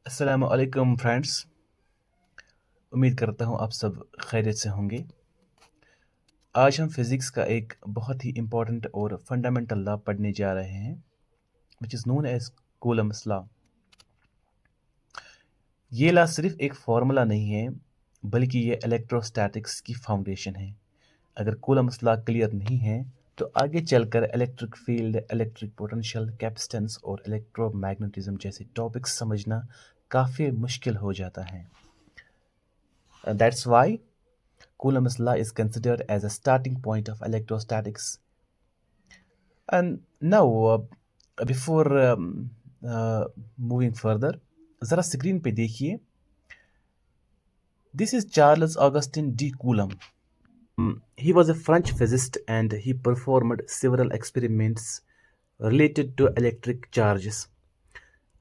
अस्सलाम वालेकुम फ्रेंड्स। उम्मीद करता हूँ आप सब खैरियत से होंगे। आज हम फिज़िक्स का एक बहुत ही इम्पोर्टेंट और फंडामेंटल लॉ पढ़ने जा रहे हैं which is known as Coulomb's law. ये लॉ सिर्फ एक फार्मूला नहीं है बल्कि ये इलेक्ट्रोस्टैटिक्स की फाउंडेशन है। अगर कूलम्स लॉ क्लियर नहीं है तो आगे चलकर electric field, electric potential, capacitance और इलेक्ट्रोमैग्नेटिज्म जैसे टॉपिक्स समझना काफ़ी मुश्किल हो जाता है। That's why Coulomb's law is considered as a starting point of electrostatics. And now, before moving further, ज़रा स्क्रीन पे देखिए. This is Charles Augustin de Coulomb. He was a French physicist and he performed several experiments related to electric charges.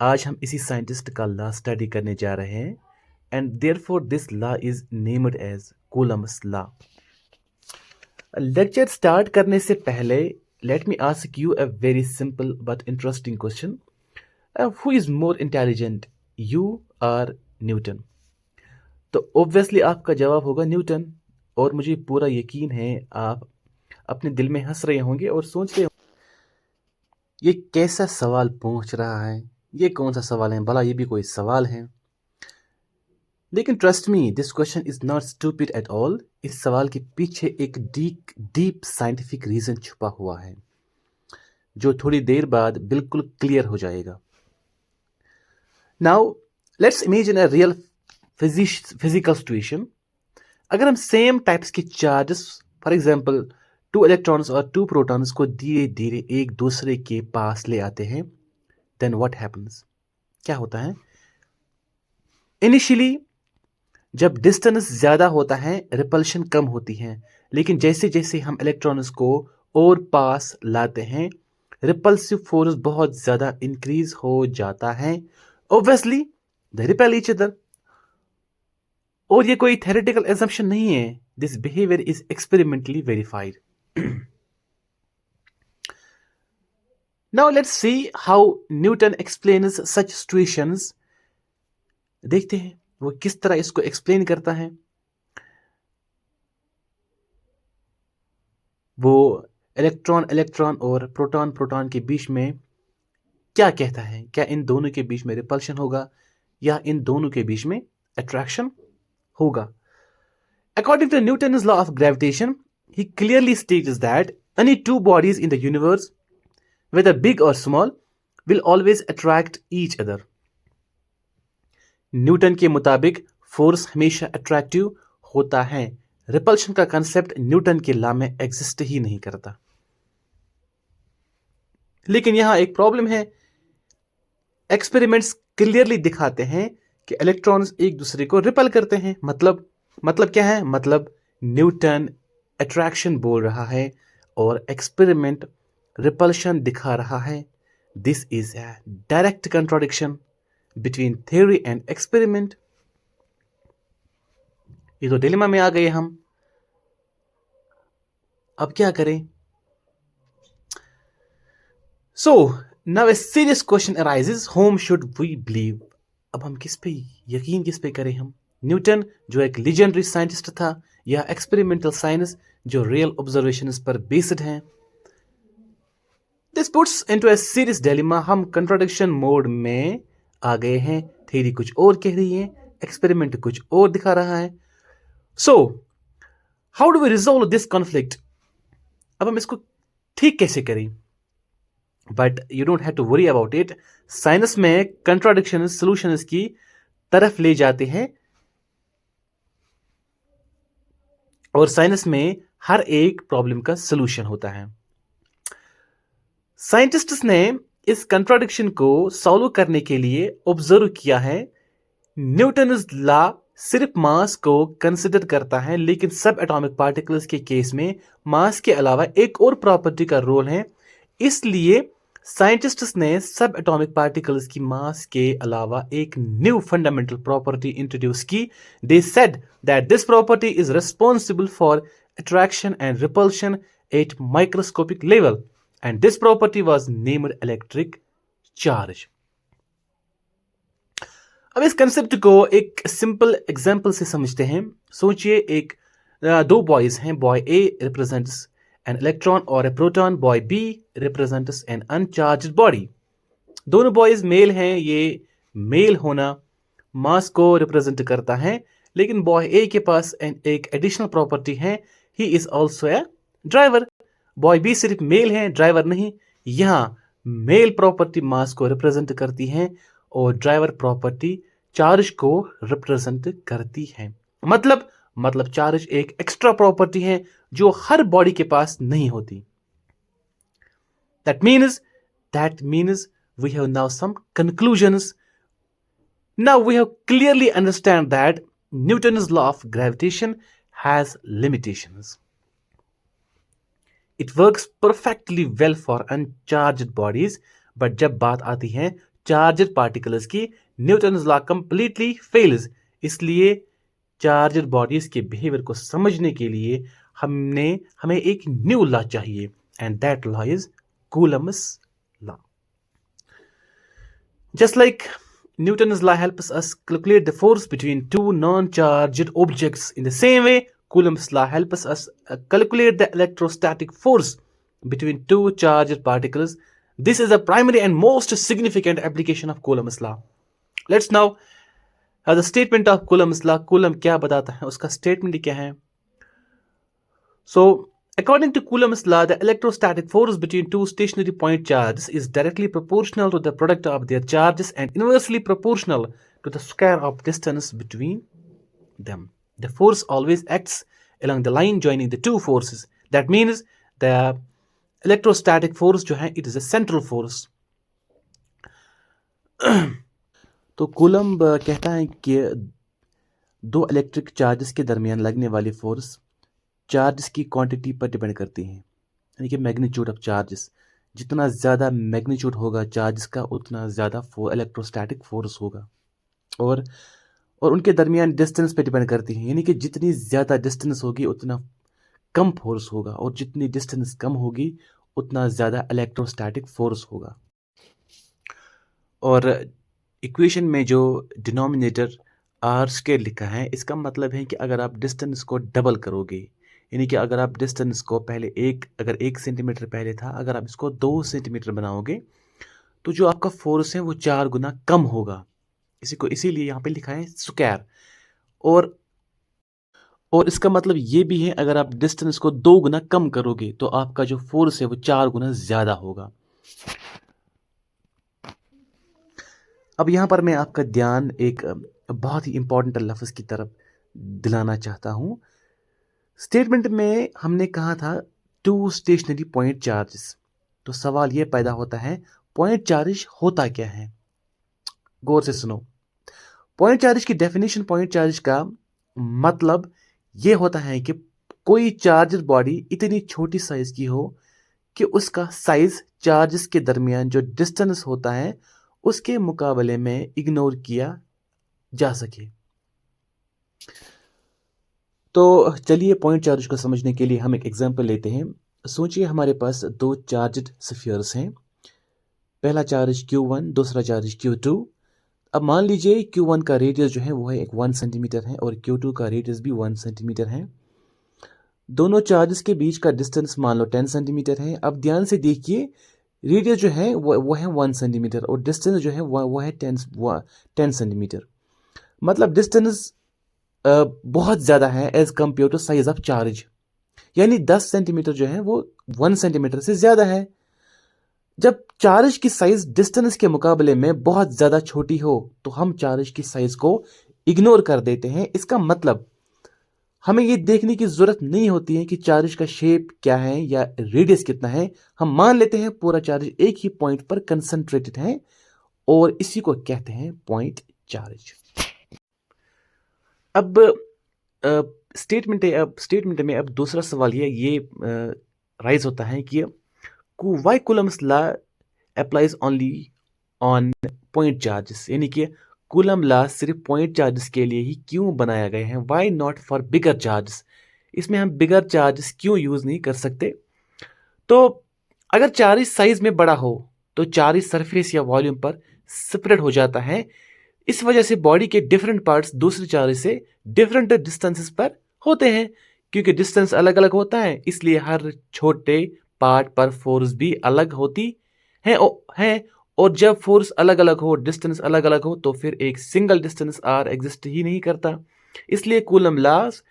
आज हम इसी scientist का law study करने जा रहे हैं and therefore this law is named as Coulomb's law. Lecture start करने से पहले let me ask you a very simple but interesting question. Who is more intelligent, you और न्यूटन? तो ऑब्वियसली आपका जवाब होगा न्यूटन। और मुझे पूरा यकीन है आप अपने दिल में हंस रहे होंगे और सोच रहे होंगे ये कैसा सवाल पूछ रहा है, ये कौन सा सवाल है, भला ये भी कोई सवाल है। लेकिन trust me, this question is not stupid at all. इस सवाल के पीछे एक डीप साइंटिफिक रीजन छुपा हुआ है जो थोड़ी देर बाद बिल्कुल क्लियर हो जाएगा। Now let's imagine a real physical situation. अगर हम सेम टाइप्स के चार्जेस, फॉर एग्जांपल 2 इलेक्ट्रॉन्स और 2 प्रोटॉन्स को धीरे धीरे एक दूसरे के पास ले आते हैं, देन व्हाट हैपन्स? क्या होता है? इनिशियली जब डिस्टेंस ज़्यादा होता है रिपल्शन कम होती है, लेकिन जैसे जैसे हम इलेक्ट्रॉन्स को और पास लाते हैं रिपल्सिव फोर्स बहुत ज़्यादा इंक्रीज हो जाता है। Obviously they repel each other. और ये कोई थ्योरेटिकल assumption नहीं है, this behaviour is experimentally verified. Now let's see how Newton explains such situations. देखते हैं वो किस तरह इसको एक्सप्लेन करता है। वो इलेक्ट्रॉन और प्रोटॉन के बीच में क्या कहता है? क्या इन दोनों के बीच में रिपल्शन होगा या इन दोनों के बीच में अट्रैक्शन होगा? According to Newton's law of gravitation, he clearly states that any two bodies in the universe, whether big or small, will always attract each other. Newton के मुताबिक फोर्स हमेशा अट्रैक्टिव होता है। रिपल्शन का कंसेप्ट न्यूटन के law में exist ही नहीं करता। लेकिन यहां एक प्रॉब्लम है। एक्सपेरिमेंट्स क्लियरली दिखाते हैं कि इलेक्ट्रॉन्स एक दूसरे को रिपल करते हैं। मतलब क्या है? मतलब न्यूटन अट्रैक्शन बोल रहा है और एक्सपेरिमेंट रिपल्शन दिखा रहा है। This is a direct contradiction between theory and experiment. ये तो डिलेमा में आ गए हम। अब क्या करें? So now a serious question arises, whom should we believe? अब हम किस पे यकीन करें हम? न्यूटन जो एक लीजेंडरी साइंटिस्ट था, या एक्सपेरिमेंटल साइंस जो रियल ऑब्जर्वेशंस पर बेस्ड है? This puts into a serious dilemma. हम कंट्राडिक्शन मोड में आ गए हैं। थ्योरी कुछ और कह रही है, एक्सपेरिमेंट कुछ और दिखा रहा है। So how do we resolve this conflict? अब हम इसको ठीक कैसे करें? But you don't have to worry about it. Science में कंट्राडिक्शन सॉल्यूशंस की तरफ ले जाते हैं और साइंस में हर एक प्रॉब्लम का सॉल्यूशन होता है। साइंटिस्ट्स ने इस कंट्राडिक्शन को सॉल्व करने के लिए ऑब्जर्व किया है। न्यूटन्स लॉ सिर्फ मास को कंसिडर करता है, लेकिन सब एटॉमिक पार्टिकल्स के केस में मास के अलावा एक और प्रॉपर्टी का रोल है। इसलिए साइंटिस्ट्स ने सब एटॉमिक पार्टिकल्स की मास के अलावा एक न्यू फंडामेंटल प्रॉपर्टी इंट्रोड्यूस की। They said that this property is responsible for attraction and repulsion at microscopic level, and this property was named electric charge. अब इस कंसेप्ट को एक सिंपल एग्जांपल से समझते हैं। सोचिए एक दो बॉयज हैं, boy A represents an electron और a proton, boy B represents an uncharged body. दोनों बॉयज मेल हैं, ये मेल होना मास को रिप्रेजेंट करता है, लेकिन बॉय ए के पास एक एडिशनल प्रॉपर्टी है, he is also a driver. Boy B सिर्फ मेल है, ड्राइवर नहीं। यहाँ मेल प्रॉपर्टी मास को रिप्रेजेंट करती है और ड्राइवर प्रॉपर्टी चार्ज को रिप्रेजेंट करती है। मतलब चार्ज एक एक्स्ट्रा प्रॉपर्टी है जो हर बॉडी के पास नहीं होती। That means we have now some conclusions. Now we have clearly understand that Newton's law of gravitation has limitations. It works perfectly well for uncharged bodies, but जब बात आती है चार्जड पार्टिकल्स की, न्यूटन्स लॉ कंप्लीटली फेल्स। इसलिए charged bodies के behaviour को समझने के लिए हमें एक न्यू लॉ चाहिए, and that law is Coulomb's law. Just like Newton's law helps us calculate the force between two non-charged objects, in the same way Coulomb's law helps us calculate the electrostatic force between two charged particles. This is the primary and most significant application of Coulomb's law. Let's now have the statement of Coulomb's law. Coulomb क्या बताता है, उसका statement क्या है? So according to Coulomb's law, the electrostatic force between two stationary point charges is directly proportional to the product of their charges and inversely proportional to the square of distance between them. The force always acts along the line joining the two forces. That means the electrostatic force जो है, it is a central force. तो coulomb कहता है कि दो electric charges के दरमियान लगने वाली फोर्स चार्जेस की क्वांटिटी पर डिपेंड करती हैं, यानी कि मैग्नीट्यूड ऑफ चार्जेस। जितना ज़्यादा मैग्नीट्यूड होगा चार्जेस का, उतना ज़्यादा इलेक्ट्रोस्टैटिक फोर्स होगा। और उनके दरमियान डिस्टेंस पे डिपेंड करती हैं, यानी कि जितनी ज़्यादा डिस्टेंस होगी उतना कम फोर्स होगा, और जितनी डिस्टेंस कम होगी उतना ज़्यादा इलेक्ट्रोस्टैटिक फोर्स होगा। और इक्वेशन में जो डिनोमिनेटर आर स्क्वायर लिखा है, इसका मतलब है कि अगर आप डिस्टेंस को डबल करोगे, यानी कि अगर आप डिस्टेंस को पहले अगर 1 सेंटीमीटर पहले था, अगर आप इसको 2 सेंटीमीटर बनाओगे तो जो आपका फोर्स है वो 4 गुना कम होगा। इसीलिए यहाँ पे लिखा है स्क्वायर। और इसका मतलब ये भी है, अगर आप डिस्टेंस को 2 गुना कम करोगे तो आपका जो फोर्स है वो 4 गुना ज़्यादा होगा। अब यहाँ पर मैं आपका ध्यान एक बहुत ही इंपॉर्टेंट लफ्ज़ की तरफ दिलाना चाहता हूँ। स्टेटमेंट में हमने कहा था टू स्टेशनरी पॉइंट चार्जेस, तो सवाल ये पैदा होता है पॉइंट चार्ज होता क्या है। गौर से सुनो। पॉइंट चार्ज की डेफिनेशन, पॉइंट चार्ज का मतलब ये होता है कि कोई चार्जर बॉडी इतनी छोटी साइज की हो कि उसका साइज चार्जेस के दरमियान जो डिस्टेंस होता है उसके मुकाबले में इग्नोर किया जा सके। तो चलिए पॉइंट चार्ज को समझने के लिए हम एक एग्जांपल लेते हैं। सोचिए हमारे पास दो चार्ज्ड स्फीयर्स हैं, पहला चार्ज Q1, दूसरा चार्ज Q2। अब मान लीजिए Q1 का रेडियस जो है वो है 1 सेंटीमीटर है और Q2 का रेडियस भी 1 सेंटीमीटर है। दोनों चार्जेस के बीच का डिस्टेंस मान लो 10 सेंटीमीटर है। अब ध्यान से देखिए, रेडियस जो है वो है 1 सेंटीमीटर और डिस्टेंस जो है वो है 10 सेंटीमीटर। मतलब डिस्टेंस बहुत ज़्यादा है as compare to size of charge, यानी 10 सेंटीमीटर जो है वो 1 सेंटीमीटर से ज़्यादा है। जब चार्ज की साइज डिस्टेंस के मुकाबले में बहुत ज़्यादा छोटी हो तो हम चार्ज की साइज को इग्नोर कर देते हैं। इसका मतलब हमें ये देखने की ज़रूरत नहीं होती है कि चार्ज का शेप क्या है या रेडियस कितना है। हम मान लेते हैं पूरा चार्ज एक ही पॉइंट पर कंसंट्रेटेड है और इसी को कहते हैं पॉइंट चार्ज। अब स्टेटमेंट में अब दूसरा सवाल ये राइज होता है कि why Coulomb's law applies only on point charges, यानी कि कूलम लॉ सिर्फ पॉइंट चार्जेस के लिए ही क्यों बनाया गया है, why not for bigger charges. इसमें हम बिगर चार्जेस क्यों यूज़ नहीं कर सकते। तो अगर चार्ज साइज में बड़ा हो तो चार्ज सरफेस या वॉल्यूम पर स्प्रेड हो जाता है। इस वजह से बॉडी के डिफरेंट पार्ट्स दूसरे चार्ज से डिफरेंट डिस्टेंसेस पर होते हैं। क्योंकि डिस्टेंस अलग अलग होता है, इसलिए हर छोटे पार्ट पर फोर्स भी अलग होती है और जब फोर्स अलग अलग हो, डिस्टेंस अलग अलग हो, तो फिर एक सिंगल डिस्टेंस आर एग्जिस्ट ही नहीं करता। इसलिए कूलम लॉज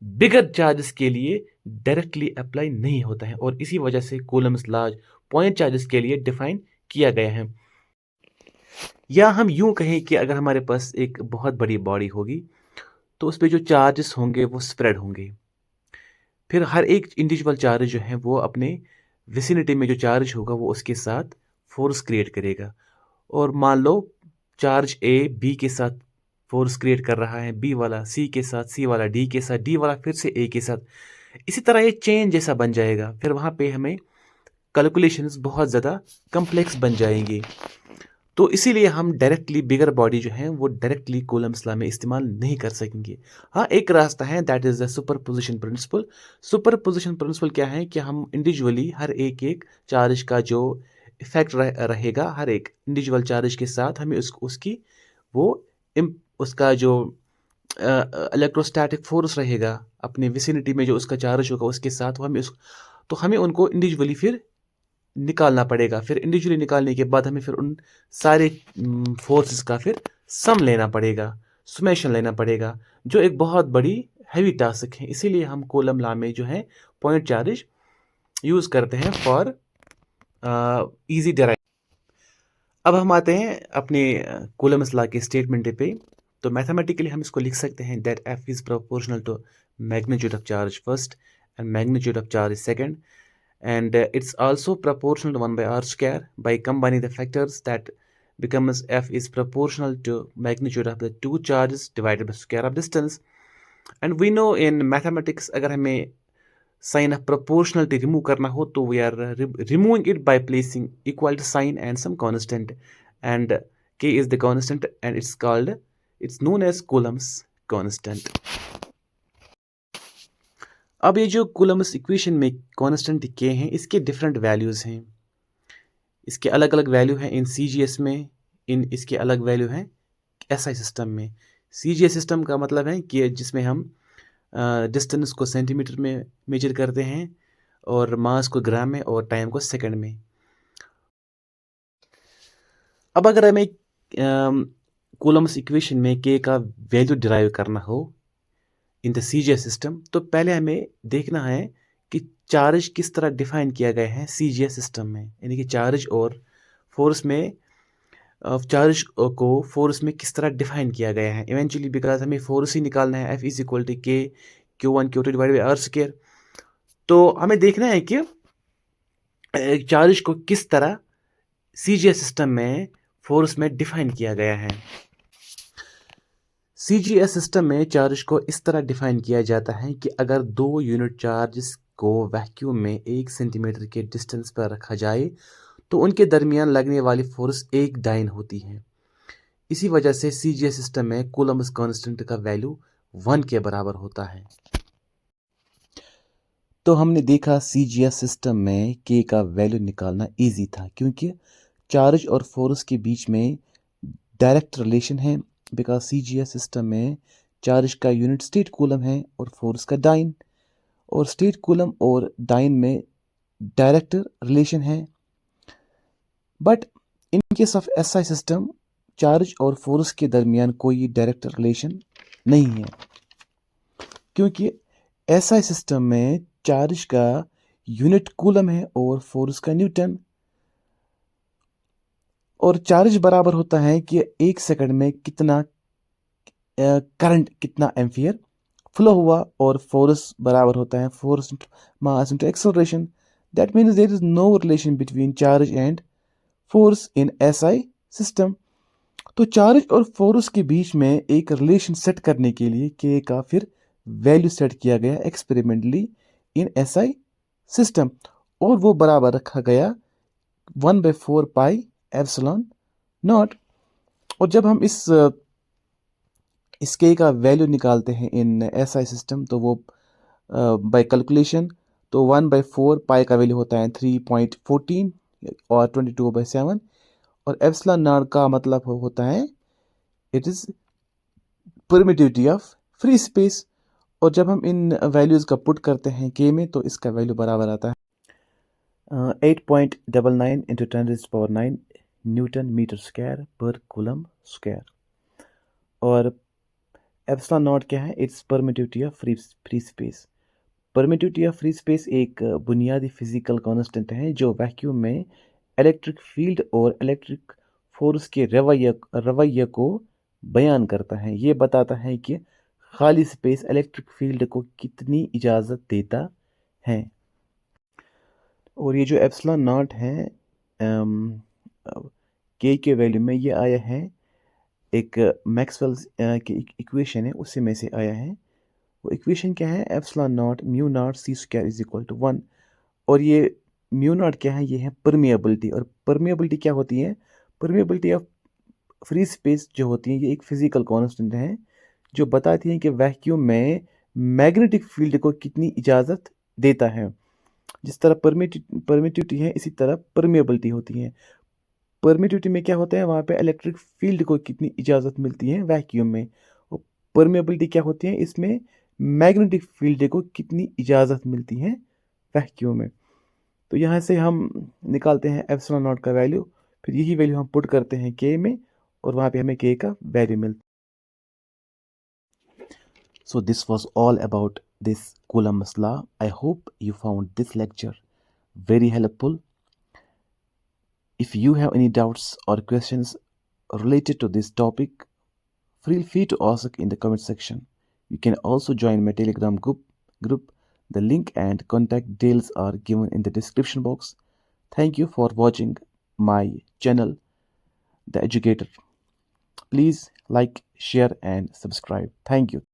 बिगर चार्जेस के लिए डायरेक्टली अप्लाई नहीं होता है और इसी वजह से कूलम्स लॉज पॉइंट चार्जेस के लिए डिफाइन किया गया है। या हम यूं कहें कि अगर हमारे पास एक बहुत बड़ी बॉडी होगी तो उस पर जो चार्जेस होंगे वो स्प्रेड होंगे। फिर हर एक इंडिविजुअल चार्ज जो है वो अपने विसिनिटी में जो चार्ज होगा वो उसके साथ फोर्स क्रिएट करेगा। और मान लो चार्ज ए बी के साथ फोर्स क्रिएट कर रहा है, बी वाला सी के साथ, सी वाला डी के साथ, डी वाला फिर से ए के साथ। इसी तरह ये चेन जैसा बन जाएगा। फिर वहाँ पे हमें कैलकुलेशंस बहुत ज़्यादा कम्प्लेक्स बन जाएंगे। तो इसीलिए हम डायरेक्टली बिगर बॉडी जो है वो डायरेक्टली कूलम्स लॉ में इस्तेमाल नहीं कर सकेंगे। हाँ, एक रास्ता है, that is the superposition principle. Superposition principle क्या है कि हम इंडिविजुअली हर एक एक चार्ज का जो इफेक्ट रहेगा हर एक इंडिविजुअल चार्ज के साथ, हमें उसकी वो उसका जो इलेक्ट्रोस्टैटिक फोर्स रहेगा अपने विसिनिटी में जो उसका चार्ज होगा उसके साथ, वो हमें उनको इंडिविजुअली फिर निकालना पड़ेगा। फिर इंडिविजुअली निकालने के बाद हमें फिर उन सारे फोर्सेस का फिर सम लेना पड़ेगा, सुमेशन लेना पड़ेगा, जो एक बहुत बड़ी हैवी टास्क है। इसीलिए हम कूलम लॉ में जो है पॉइंट चार्ज यूज़ करते हैं फॉर इजी डेराइव। अब हम आते हैं अपने कूलम्स लॉ के स्टेटमेंट पे। तो मैथमेटिकली हम इसको लिख सकते हैं that F is proportional to magnitude of charge first and magnitude of charge second, and it's also proportional to 1 by r square. By combining the factors, that becomes f is proportional to magnitude of the two charges divided by square of distance. And we know in mathematics अगर हमें sign of proportionality remove करना हो तो we are removing it by placing equal to sign and some constant, and k is the constant and it's known as Coulomb's constant. अब ये जो Coulomb's equation में constant के हैं इसके डिफरेंट वैल्यूज़ हैं। इसके अलग अलग वैल्यू हैं इन CGS में, इसके अलग वैल्यू हैं SI सिस्टम में। CGS सिस्टम का मतलब है कि जिसमें हम डिस्टेंस को सेंटीमीटर में मेजर करते हैं और मास को ग्राम में और टाइम को सेकंड में। अब अगर हमें कूलम्स इक्वेशन में के का वैल्यू डिराइव करना हो इन द CGS सिस्टम, तो पहले हमें देखना है कि चार्ज किस तरह डिफाइन किया गया है CGS सिस्टम में, यानी कि चार्ज और फोर्स में चार्ज को फोर्स में किस तरह डिफाइन किया गया है। इवेंचुअली बिकॉज हमें फोर्स ही निकालना है, F इज इक्वल टू के Q1 Q2 divide by are square. तो हमें देखना है कि चार्ज को किस तरह CGS सिस्टम में फोर्स में डिफाइन किया गया है। CGS सिस्टम में चार्ज को इस तरह डिफाइन किया जाता है कि अगर दो यूनिट चार्ज को वैक्यूम में 1 सेंटीमीटर के डिस्टेंस पर रखा जाए तो उनके दरमियान लगने वाली फोर्स एक डाइन होती है। इसी वजह से CGS सिस्टम में कूलम्स कांस्टेंट का वैल्यू 1 के बराबर होता है। तो हमने देखा CGS सिस्टम में के का वैल्यू निकालना इजी था क्योंकि चार्ज और फोर्स के बीच में डायरेक्ट रिलेशन है। बिकॉज CGS सिस्टम में चार्ज का यूनिट स्टेट कूलम है और फोर्स का डाइन, और स्टेट कूलम और डाइन में डायरेक्ट रिलेशन है। But in case of SI system charge और फोर्स के दरमियान कोई डायरेक्ट रिलेशन नहीं है क्योंकि SI सिस्टम में चार्ज का यूनिट कूलम है और फोर्स का न्यूटन, और चार्ज बराबर होता है कि 1 सेकंड में कितना करंट, कितना एम्पियर फ्लो हुआ, और फोर्स बराबर होता है force mass into acceleration. That means there is no relation between charge and force in SI system. तो चार्ज और फोर्स के बीच में एक रिलेशन सेट करने के लिए के का फिर वैल्यू सेट किया गया एक्सपेरिमेंटली इन SI सिस्टम, और वो बराबर रखा गया 1/4 पाई एप्सिलॉन नॉट। और जब हम इस के का वैल्यू निकालते हैं इन SI सिस्टम तो वो बाय कैलकुलेशन, तो 1/4 पाई का वैल्यू होता है 3.14 और 22/7, और एप्सिलॉन नॉट का मतलब होता है it is permittivity of free space. और जब हम इन वैल्यूज़ का पुट करते हैं के में, तो इसका वैल्यू बराबर आता है 8.99 इंटू 10⁻⁹ न्यूटन मीटर स्क्वायर पर कूलम स्क्वायर। और एप्सिलॉन नॉट क्या है? It's permittivity of free space. Permittivity of free space एक बुनियादी फिजिकल कांस्टेंट है जो वैक्यूम में इलेक्ट्रिक फील्ड और इलेक्ट्रिक फोर्स के रवैये को बयान करता है। ये बताता है कि खाली स्पेस इलेक्ट्रिक फील्ड को कितनी इजाज़त देता है। और ये जो एप्सिलॉन नॉट है के वैल्यू में ये आया है एक मैक्सवेल्स की इक्वेशन है, उससे में से आया है। वो इक्वेशन क्या है? Epsilon not mu not C square is equal to 1। और ये म्यू नॉट क्या है? ये है परमिएबिलिटी। और परमिएबिलिटी क्या होती है? परमिएबिलिटी ऑफ फ्री स्पेस जो होती है ये एक फिजिकल कांस्टेंट है जो बताती है कि वैक्यूम में मैग्नेटिक फील्ड को कितनी इजाज़त देता है। जिस तरह परमिटिविटी है, इसी तरह परमिएबिलिटी होती है। परमिटिविटी में क्या होता है? वहाँ पे इलेक्ट्रिक फील्ड को कितनी इजाज़त मिलती है वैक्यूम में। और परमिएबिलिटी क्या होती है? इसमें मैग्नेटिक फील्ड को कितनी इजाज़त मिलती है वैक्यूम में। तो यहाँ से हम निकालते हैं एप्सिलॉन नॉट का वैल्यू, फिर यही वैल्यू हम पुट करते हैं के में, और वहाँ पे हमें के का वैल्यू मिलता है। So this was all about this Coulomb's law. I hope you found this lecture very helpful. If you have any doubts or questions related to this topic, feel free to ask in the comment section. You can also join my Telegram group. The link and contact details are given in the description box. Thank you for watching my channel, The Educator. Please like, share and subscribe. Thank you.